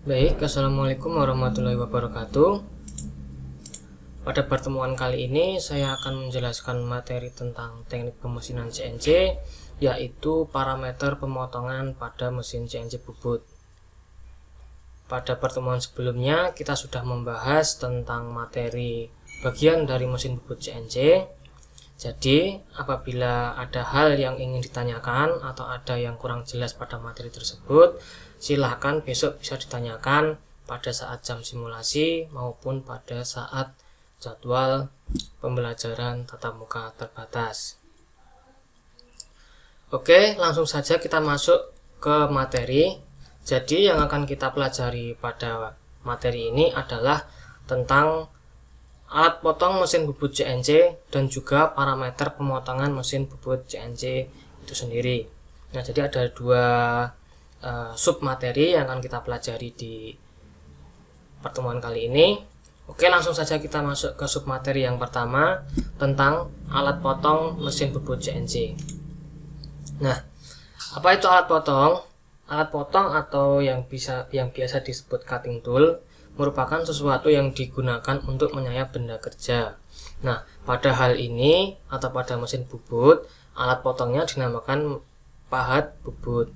Baik, assalamualaikum warahmatullahi wabarakatuh. Pada pertemuan kali ini saya akan menjelaskan materi tentang teknik pemesinan CNC, yaitu parameter pemotongan pada mesin CNC bubut. Pada pertemuan sebelumnya kita sudah membahas tentang materi bagian dari mesin bubut CNC. Jadi apabila ada hal yang ingin ditanyakan atau ada yang kurang jelas pada materi tersebut, silahkan besok bisa ditanyakan pada saat jam simulasi maupun pada saat jadwal pembelajaran tatap muka terbatas. Oke, langsung saja kita masuk ke materi. Jadi yang akan kita pelajari pada materi ini adalah tentang alat potong mesin bubut CNC dan juga parameter pemotongan mesin bubut CNC itu sendiri. Nah, jadi ada dua sub materi yang akan kita pelajari di pertemuan kali ini. Oke, langsung saja kita masuk ke sub materi yang pertama tentang alat potong mesin bubut CNC. Nah, apa itu alat potong? Alat potong atau yang biasa disebut cutting tool merupakan sesuatu yang digunakan untuk menyayap benda kerja. Nah, pada hal ini atau pada mesin bubut, alat potongnya dinamakan pahat bubut.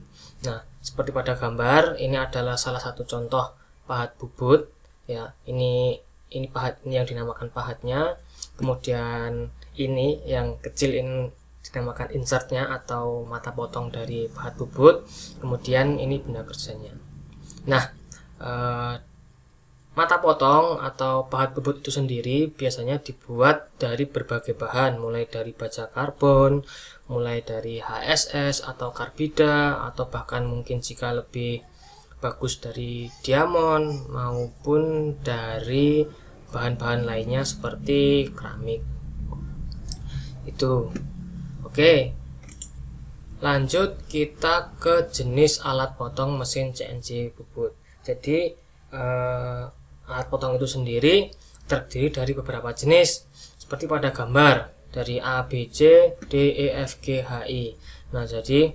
Nah, seperti pada gambar, ini adalah salah satu contoh pahat bubut. Ya, ini pahat, ini yang dinamakan pahatnya. Kemudian ini yang kecil ini dinamakan insertnya atau mata potong dari pahat bubut. Kemudian ini benda kerjanya. Nah, mata potong atau pahat bubut itu sendiri biasanya dibuat dari berbagai bahan, mulai dari baja karbon, mulai dari HSS atau karbida, atau bahkan mungkin jika lebih bagus dari diamond maupun dari bahan-bahan lainnya seperti keramik. Itu. Oke. Lanjut kita ke jenis alat potong mesin CNC bubut. Jadi alat potong itu sendiri terdiri dari beberapa jenis seperti pada gambar dari A, B, C, D, E, F, G, H, I. Nah, jadi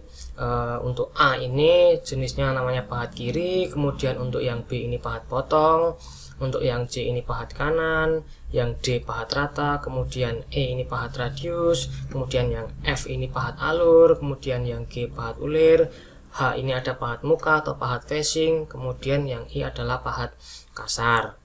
untuk A ini jenisnya namanya pahat kiri, kemudian untuk yang B ini pahat potong, untuk yang C ini pahat kanan, yang D pahat rata, kemudian E ini pahat radius, kemudian yang F ini pahat alur, kemudian yang G pahat ulir, H ini ada pahat muka atau pahat facing, kemudian yang I adalah pahat kasar.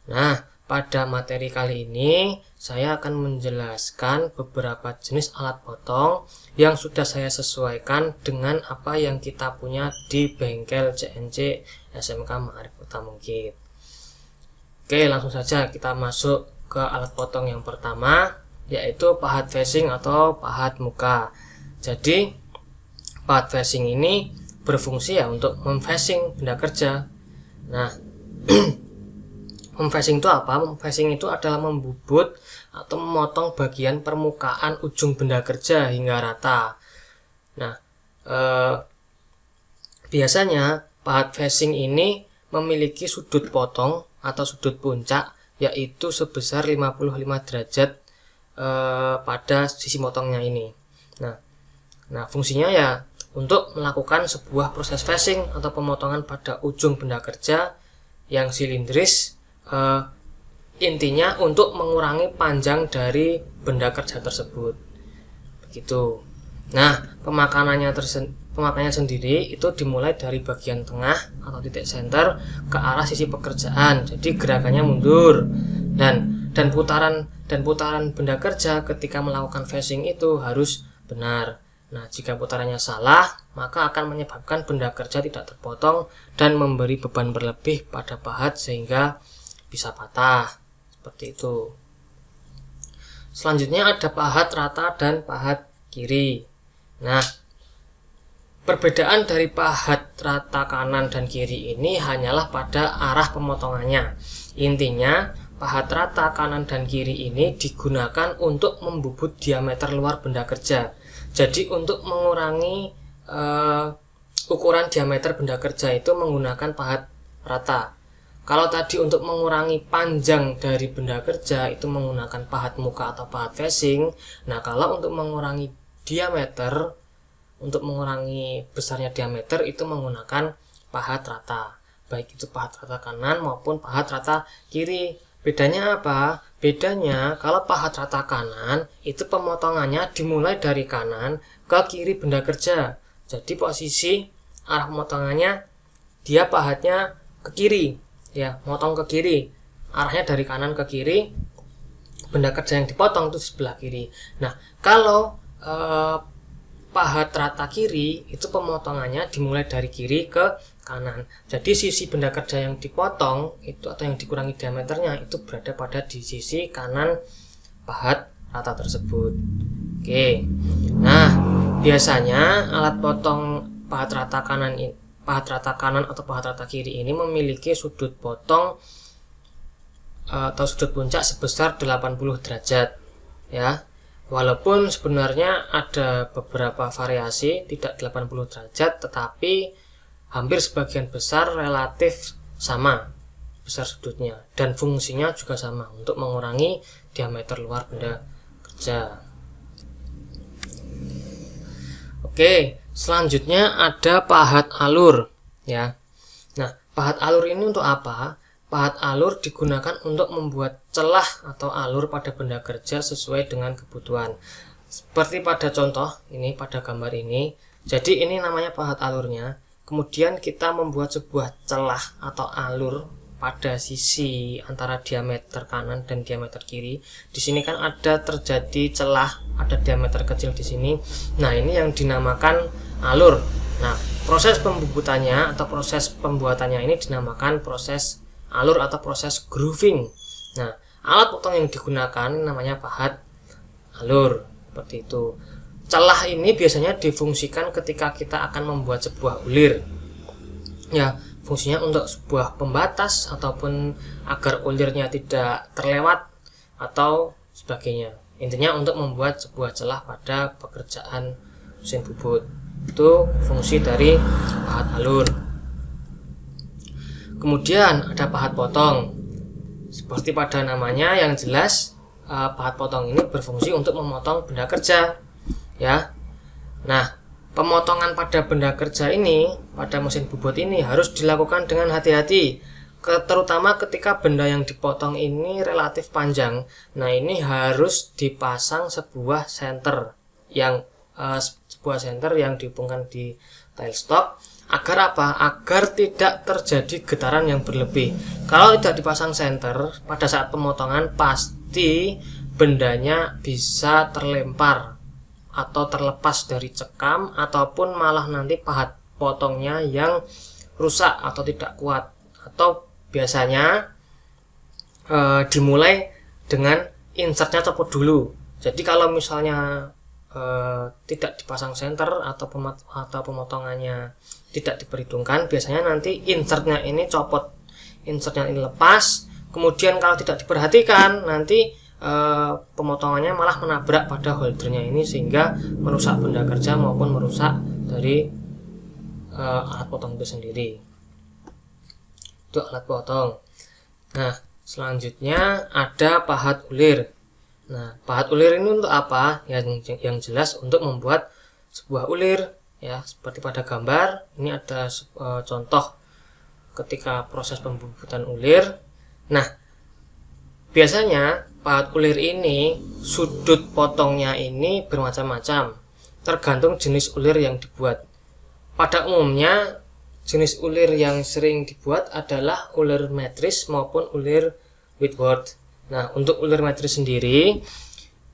Nah, pada materi kali ini saya akan menjelaskan beberapa jenis alat potong yang sudah saya sesuaikan dengan apa yang kita punya di bengkel CNC SMK Ma'arif Kota Mungkit. Oke, langsung saja kita masuk ke alat potong yang pertama, yaitu pahat facing atau pahat muka. Jadi pahat facing ini berfungsi ya untuk memfacing benda kerja. Nah, memfacing itu apa? Memfacing itu adalah membubut atau memotong bagian permukaan ujung benda kerja hingga rata. Nah, biasanya pahat facing ini memiliki sudut potong atau sudut puncak yaitu sebesar 55 derajat pada sisi potongnya ini. Nah, fungsinya ya untuk melakukan sebuah proses facing atau pemotongan pada ujung benda kerja yang silindris, intinya untuk mengurangi panjang dari benda kerja tersebut. Begitu. Nah, pemakanannya sendiri itu dimulai dari bagian tengah atau titik center ke arah sisi pekerjaan. Jadi gerakannya mundur dan putaran benda kerja ketika melakukan facing itu harus benar. Nah, jika putarannya salah, maka akan menyebabkan benda kerja tidak terpotong dan memberi beban berlebih pada pahat sehingga bisa patah. Seperti itu. Selanjutnya ada pahat rata dan pahat kiri. Nah, perbedaan dari pahat rata kanan dan kiri ini hanyalah pada arah pemotongannya. Intinya, pahat rata kanan dan kiri ini digunakan untuk membubut diameter luar benda kerja. Jadi untuk mengurangi ukuran diameter benda kerja itu menggunakan pahat rata. Kalau tadi untuk mengurangi panjang dari benda kerja itu menggunakan pahat muka atau pahat facing. Nah, kalau untuk mengurangi diameter, untuk mengurangi besarnya diameter itu menggunakan pahat rata. baik itu pahat rata kanan maupun pahat rata kiri. Bedanya apa? Bedanya kalau pahat rata kanan itu pemotongannya dimulai dari kanan ke kiri benda kerja. Jadi posisi arah pemotongannya dia pahatnya ke kiri, ya, motong ke kiri. Arahnya dari kanan ke kiri, benda kerja yang dipotong itu sebelah kiri. Nah, kalau pahat rata kiri itu pemotongannya dimulai dari kiri ke kanan. Jadi sisi benda kerja yang dipotong itu atau yang dikurangi diameternya itu berada pada di sisi kanan pahat rata tersebut. Oke. Nah, biasanya alat potong pahat rata kanan atau pahat rata kiri ini memiliki sudut potong atau sudut puncak sebesar 80 derajat, ya. Walaupun sebenarnya ada beberapa variasi tidak 80 derajat, tetapi hampir sebagian besar relatif sama besar sudutnya dan fungsinya juga sama untuk mengurangi diameter luar benda kerja. Oke, selanjutnya ada pahat alur, ya. Nah, pahat alur ini untuk apa? Pahat alur digunakan untuk membuat celah atau alur pada benda kerja sesuai dengan kebutuhan. Seperti pada contoh ini, pada gambar ini. Jadi ini namanya pahat alurnya. Kemudian kita membuat sebuah celah atau alur pada sisi antara diameter kanan dan diameter kiri. Di sini kan ada terjadi celah, ada diameter kecil di sini. Nah, ini yang dinamakan alur. Nah, proses pembubutannya atau proses pembuatannya ini dinamakan proses alur atau proses grooving. Nah, alat potong yang digunakan namanya pahat alur, seperti itu. Celah ini biasanya difungsikan ketika kita akan membuat sebuah ulir. Ya, fungsinya untuk sebuah pembatas ataupun agar ulirnya tidak terlewat atau sebagainya. Intinya untuk membuat sebuah celah pada pekerjaan mesin bubut. Itu fungsi dari pahat alur. Kemudian ada pahat potong. Seperti pada namanya yang jelas, pahat potong ini berfungsi untuk memotong benda kerja, ya. Nah, pemotongan pada benda kerja ini, pada mesin bubut ini harus dilakukan dengan hati-hati, terutama ketika benda yang dipotong ini relatif panjang. Nah, ini harus dipasang sebuah senter yang dihubungkan di tailstock. Agar apa? Agar tidak terjadi getaran yang berlebih. Kalau tidak dipasang senter, pada saat pemotongan pasti bendanya bisa terlempar atau terlepas dari cekam, ataupun malah nanti pahat potongnya yang rusak atau tidak kuat. Atau biasanya dimulai dengan insertnya copot dulu. Jadi kalau misalnya tidak dipasang senter atau pemotongannya tidak diperhitungkan, biasanya nanti insertnya ini copot, insertnya ini lepas. Kemudian kalau tidak diperhatikan, nanti pemotongannya malah menabrak pada holdernya ini sehingga merusak benda kerja maupun merusak dari alat potong itu sendiri. Itu alat potong. Nah, selanjutnya ada pahat ulir. Nah, pahat ulir ini untuk apa? Yang jelas untuk membuat sebuah ulir, ya, seperti pada gambar. Ini ada contoh ketika proses pembubutan ulir. Nah, biasanya pahat ulir ini sudut potongnya ini bermacam-macam, tergantung jenis ulir yang dibuat. Pada umumnya jenis ulir yang sering dibuat adalah ulir metris maupun ulir Whitworth. Nah, untuk ulir metris sendiri,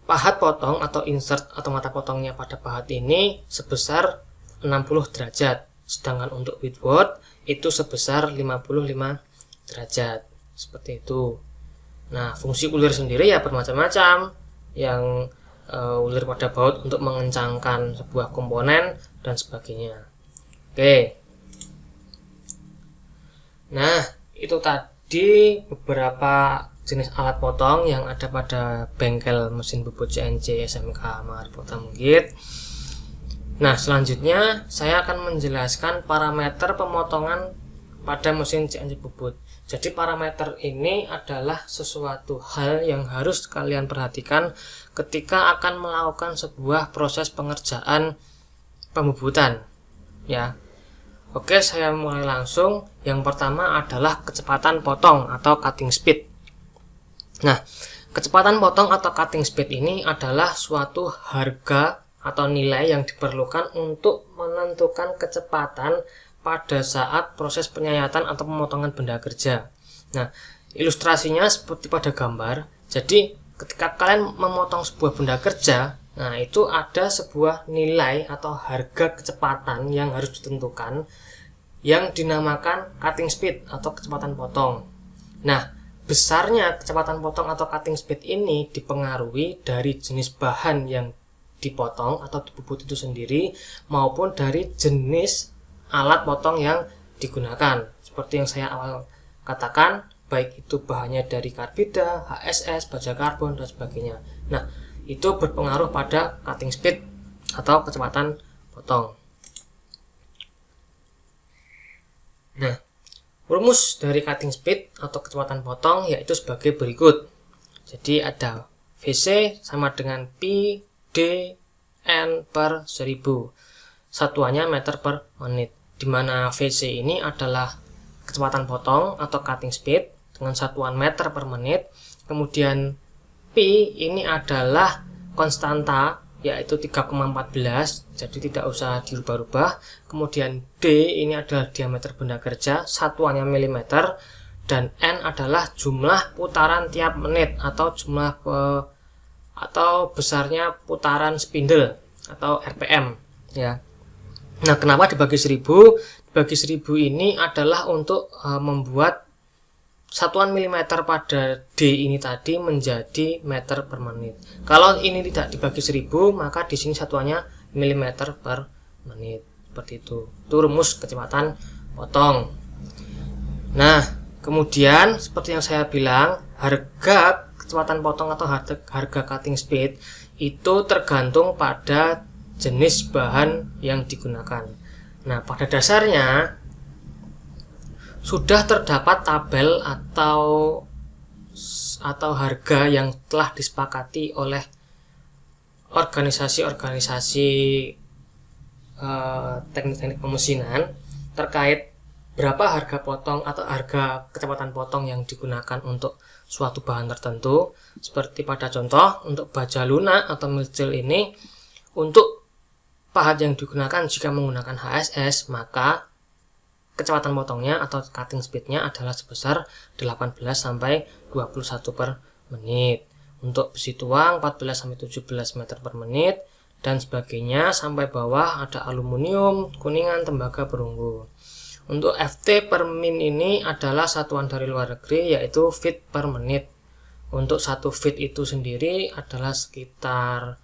pahat potong atau insert atau mata potongnya pada pahat ini sebesar 60 derajat. Sedangkan untuk Whitworth itu sebesar 55 derajat. Seperti itu. Nah, fungsi ulir sendiri ya bermacam-macam. Yang ulir pada baut untuk mengencangkan sebuah komponen dan sebagainya. Oke. Nah, itu tadi beberapa jenis alat potong yang ada pada bengkel mesin bubut CNC SMK Maharipota Menggit. Nah, selanjutnya saya akan menjelaskan parameter pemotongan pada mesin CNC bubut. Jadi parameter ini adalah sesuatu hal yang harus kalian perhatikan ketika akan melakukan sebuah proses pengerjaan pembubutan, ya. Oke, saya mulai langsung. Yang pertama adalah kecepatan potong atau cutting speed. Nah, kecepatan potong atau cutting speed ini adalah suatu harga atau nilai yang diperlukan untuk menentukan kecepatan pada saat proses penyayatan atau pemotongan benda kerja. Nah, ilustrasinya seperti pada gambar. Jadi, ketika kalian memotong sebuah benda kerja, nah itu ada sebuah nilai atau harga kecepatan yang harus ditentukan yang dinamakan cutting speed atau kecepatan potong. Nah, besarnya kecepatan potong atau cutting speed ini dipengaruhi dari jenis bahan yang dipotong atau dibubut itu sendiri maupun dari jenis alat potong yang digunakan. Seperti yang saya awal katakan, baik itu bahannya dari karbida, HSS, baja karbon, dan sebagainya. Nah, itu berpengaruh pada cutting speed atau kecepatan potong. Nah, rumus dari cutting speed atau kecepatan potong yaitu sebagai berikut. Jadi ada VC sama dengan Pi D N per 1000. Satuannya meter per menit. Di mana VC ini adalah kecepatan potong atau cutting speed dengan satuan meter per menit. Kemudian Pi ini adalah konstanta yaitu 3,14, jadi tidak usah dirubah-rubah. Kemudian D ini adalah diameter benda kerja, satuannya milimeter, dan N adalah jumlah putaran tiap menit atau jumlah atau besarnya putaran spindle atau RPM ya. Nah, kenapa dibagi 1000? Dibagi 1000 ini adalah untuk membuat satuan milimeter pada D ini tadi menjadi meter per menit. Kalau ini tidak dibagi 1000, maka di sini satuannya milimeter per menit. Seperti itu. Itu rumus kecepatan potong. Nah, kemudian seperti yang saya bilang, harga kecepatan potong atau harga cutting speed itu tergantung pada jenis bahan yang digunakan. Nah, pada dasarnya sudah terdapat tabel atau harga yang telah disepakati oleh organisasi-organisasi teknik-teknik pemesinan terkait berapa harga potong atau harga kecepatan potong yang digunakan untuk suatu bahan tertentu. Seperti pada contoh untuk baja lunak atau milcil ini, untuk pahat yang digunakan jika menggunakan HSS, maka kecepatan potongnya atau cutting speednya adalah sebesar 18 sampai 21 per menit. Untuk besi tuang 14 sampai 17 meter per menit dan sebagainya, sampai bawah ada aluminium, kuningan, tembaga, perunggu. Untuk FT per min ini adalah satuan dari luar negeri yaitu feet per menit. Untuk 1 feet itu sendiri adalah sekitar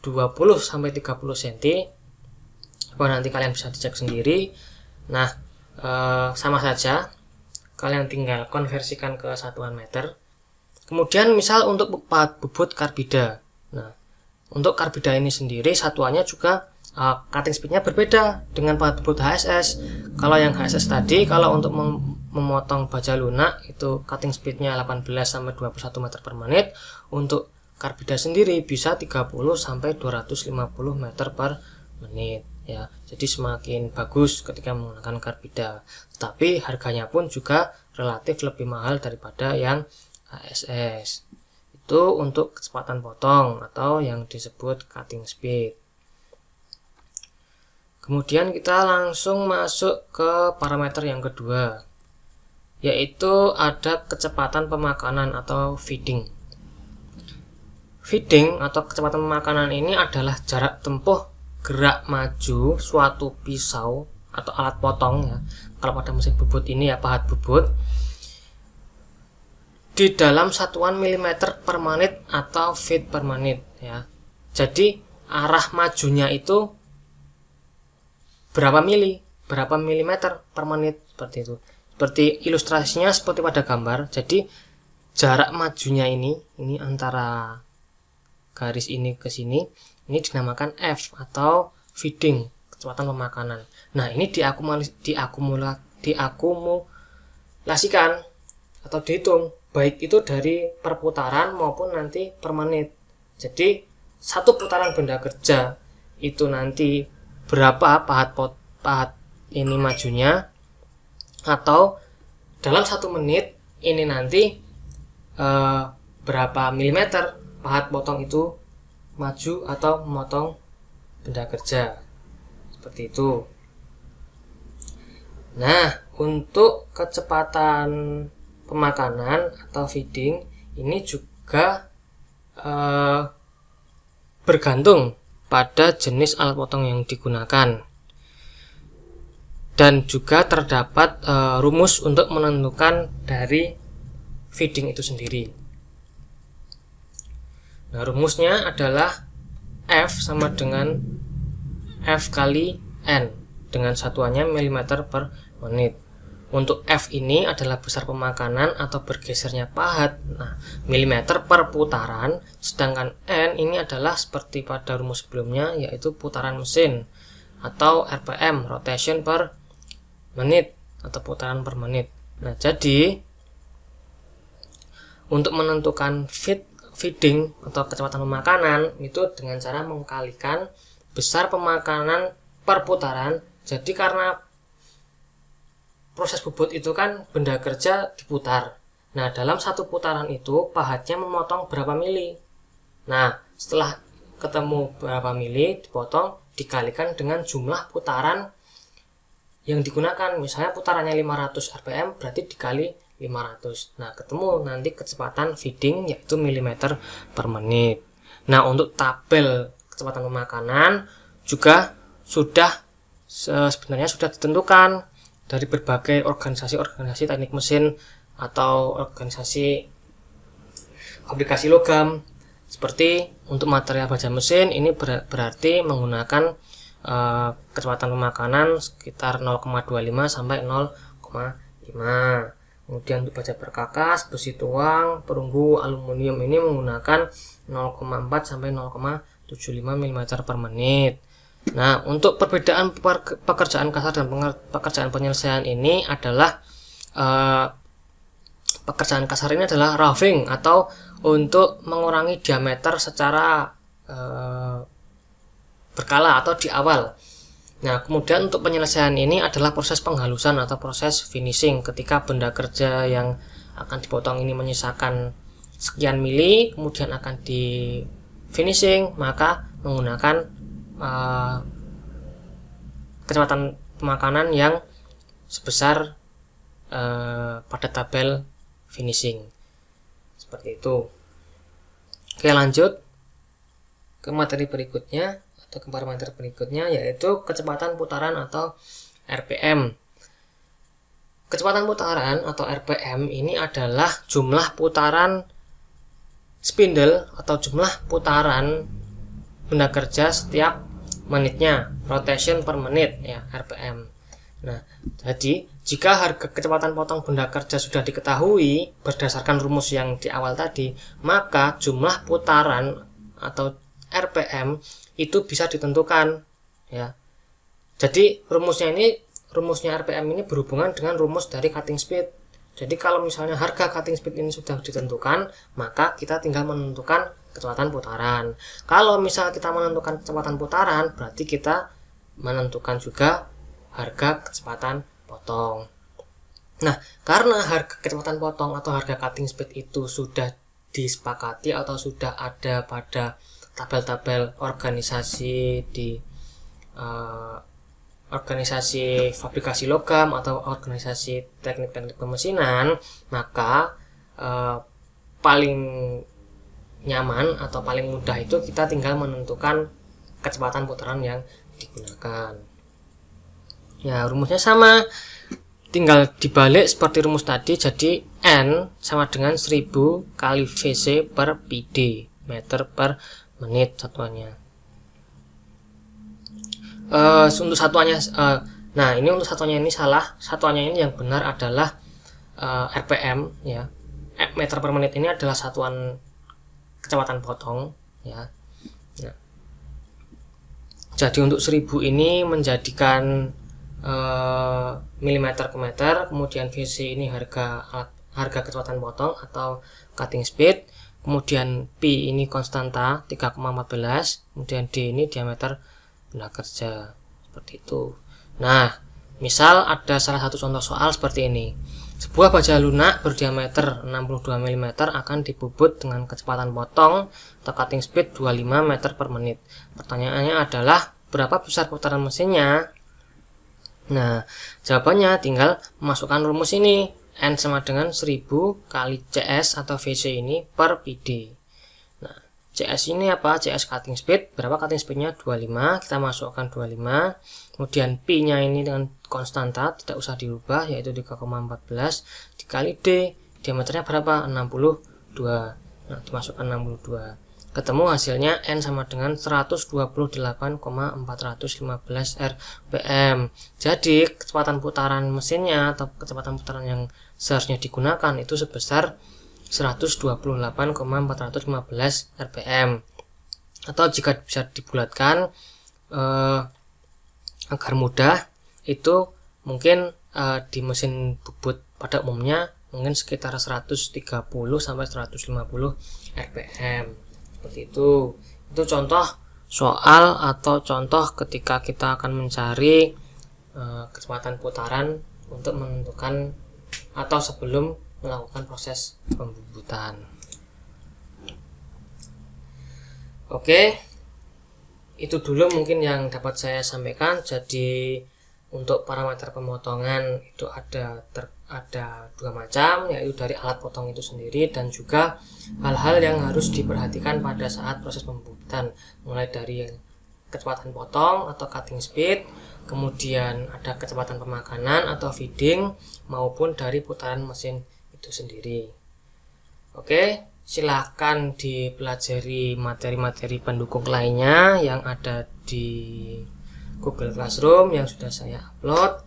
20 sampai 30 cm. Nanti kalian bisa dicek sendiri. Nah, sama saja, kalian tinggal konversikan ke satuan meter. Kemudian misal untuk pahat bubut karbida. Nah, untuk karbida ini sendiri satuannya juga cutting speednya berbeda dengan pahat bubut HSS. Kalau yang HSS tadi, kalau untuk memotong baja lunak itu cutting speednya 18 sampai 21 meter per menit. Untuk karbida sendiri bisa 30 sampai 250 meter per menit. Ya, jadi semakin bagus ketika menggunakan karbida, tapi harganya pun juga relatif lebih mahal daripada yang HSS. Itu untuk kecepatan potong atau yang disebut cutting speed. Kemudian kita langsung masuk ke parameter yang kedua, yaitu ada kecepatan pemakanan atau feeding. Feeding atau kecepatan pemakanan ini adalah jarak tempuh gerak maju suatu pisau atau alat potong ya. Kalau pada mesin bubut ini ya pahat bubut di dalam satuan milimeter per menit atau feet per menit ya. Jadi arah majunya itu berapa milimeter per menit, seperti itu. Seperti ilustrasinya seperti pada gambar. Jadi jarak majunya ini antara garis ini ke sini, ini dinamakan F atau feeding, kecepatan pemakanan. Nah, ini diakumulasikan atau dihitung baik itu dari perputaran maupun nanti per menit. Jadi satu putaran benda kerja itu nanti berapa pahat ini majunya, atau dalam 1 menit ini nanti berapa milimeter pahat potong itu maju atau memotong benda kerja, seperti itu. Nah, untuk kecepatan pemakanan atau feeding ini juga bergantung pada jenis alat potong yang digunakan, dan juga terdapat rumus untuk menentukan dari feeding itu sendiri. Nah, rumusnya adalah F sama dengan F kali N dengan satuannya milimeter per menit. Untuk F ini adalah besar pemakanan atau bergesernya pahat, nah, milimeter per putaran, sedangkan N ini adalah seperti pada rumus sebelumnya, yaitu putaran mesin atau RPM, rotation per menit atau putaran per menit. Nah, jadi untuk menentukan feeding atau kecepatan pemakanan itu dengan cara mengkalikan besar pemakanan per putaran. Jadi karena proses bobot itu kan benda kerja diputar. Nah, dalam 1 putaran itu pahatnya memotong berapa mili. Nah, setelah ketemu berapa mili dipotong dikalikan dengan jumlah putaran yang digunakan. Misalnya putarannya 500 rpm berarti dikali 500. Nah, ketemu nanti kecepatan feeding yaitu milimeter per menit. Nah, untuk tabel kecepatan pemakanan juga sebenarnya sudah ditentukan dari berbagai organisasi teknik mesin atau organisasi aplikasi logam. Seperti untuk material baja mesin ini berarti menggunakan kecepatan pemakanan sekitar 0,25 sampai 0,5. Kemudian untuk baja perkakas, besi tuang, perunggu aluminium ini menggunakan 0,4 sampai 0,75 mm per menit. Nah, untuk perbedaan pekerjaan kasar dan pekerjaan penyelesaian ini adalah pekerjaan kasar ini adalah roughing atau untuk mengurangi diameter secara berkala atau di awal. Nah, kemudian untuk penyelesaian ini adalah proses penghalusan atau proses finishing. Ketika benda kerja yang akan dipotong ini menyisakan sekian mili, kemudian akan di finishing, maka menggunakan kecepatan pemakanan yang sebesar pada tabel finishing. Seperti itu. Oke, lanjut ke materi berikutnya atau ke parameter berikutnya, yaitu kecepatan putaran atau RPM. Kecepatan putaran atau RPM ini adalah jumlah putaran spindle atau jumlah putaran benda kerja setiap menitnya, rotation per menit ya, RPM. Nah, jadi jika harga kecepatan potong benda kerja sudah diketahui berdasarkan rumus yang di awal tadi, maka jumlah putaran atau RPM itu bisa ditentukan ya. Jadi rumusnya RPM ini berhubungan dengan rumus dari cutting speed. Jadi kalau misalnya harga cutting speed ini sudah ditentukan, maka kita tinggal menentukan kecepatan putaran. Kalau misalnya kita menentukan kecepatan putaran, berarti kita menentukan juga harga kecepatan potong. Nah, karena harga kecepatan potong atau harga cutting speed itu sudah disepakati atau sudah ada pada tabel-tabel organisasi di organisasi fabrikasi logam atau organisasi teknik-teknik pemesinan, maka paling nyaman atau paling mudah itu kita tinggal menentukan kecepatan putaran yang digunakan. Ya, rumusnya sama, tinggal dibalik seperti rumus tadi. Jadi N sama dengan 1000 kali VC per PD, meter per menit satuannya. Untuk satuannya, nah ini untuk satuannya ini salah. Satuannya ini yang benar adalah RPM ya. Meter per menit ini adalah satuan kecepatan potong ya. Nah, jadi untuk 1000 ini menjadikan milimeter ke meter, kemudian VC ini harga kecepatan potong atau cutting speed, kemudian P ini konstanta 3,14, kemudian D ini diameter benda kerja, seperti itu. Nah, Misal ada salah satu contoh soal seperti ini. Sebuah baja lunak berdiameter 62 mm akan dibubut dengan kecepatan potong atau cutting speed 25 meter per menit. Pertanyaannya adalah berapa besar putaran mesinnya? Nah, jawabannya tinggal memasukkan rumus ini. N sama dengan 1000 kali CS atau VC ini per PD. Nah, CS ini apa? CS cutting speed. Berapa cutting speednya? 25. Kita masukkan 25. Kemudian P-nya ini dengan konstanta, tidak usah dirubah, yaitu 3,14 dikali D. Diameternya berapa? 62. Nah, dimasukkan 62. Ketemu hasilnya N sama dengan 128,415 rpm. Jadi kecepatan putaran mesinnya atau kecepatan putaran yang seharusnya digunakan itu sebesar 128,415 rpm. Atau jika bisa dibulatkan agar mudah, itu mungkin di mesin bubut pada umumnya mungkin sekitar 130 sampai 150 rpm. Seperti itu contoh soal atau contoh ketika kita akan mencari kecepatan putaran untuk menentukan atau sebelum melakukan proses pembubutan. Oke, itu dulu mungkin yang dapat saya sampaikan. Jadi untuk parameter pemotongan itu ada dua macam, yaitu dari alat potong itu sendiri dan juga hal-hal yang harus diperhatikan pada saat proses pembubutan, mulai dari kecepatan potong atau cutting speed, kemudian ada kecepatan pemakanan atau feeding, maupun dari putaran mesin itu sendiri. Oke, silahkan dipelajari materi-materi pendukung lainnya yang ada di Google Classroom yang sudah saya upload.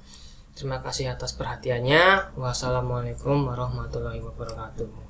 Terima kasih atas perhatiannya. Wassalamualaikum warahmatullahi wabarakatuh.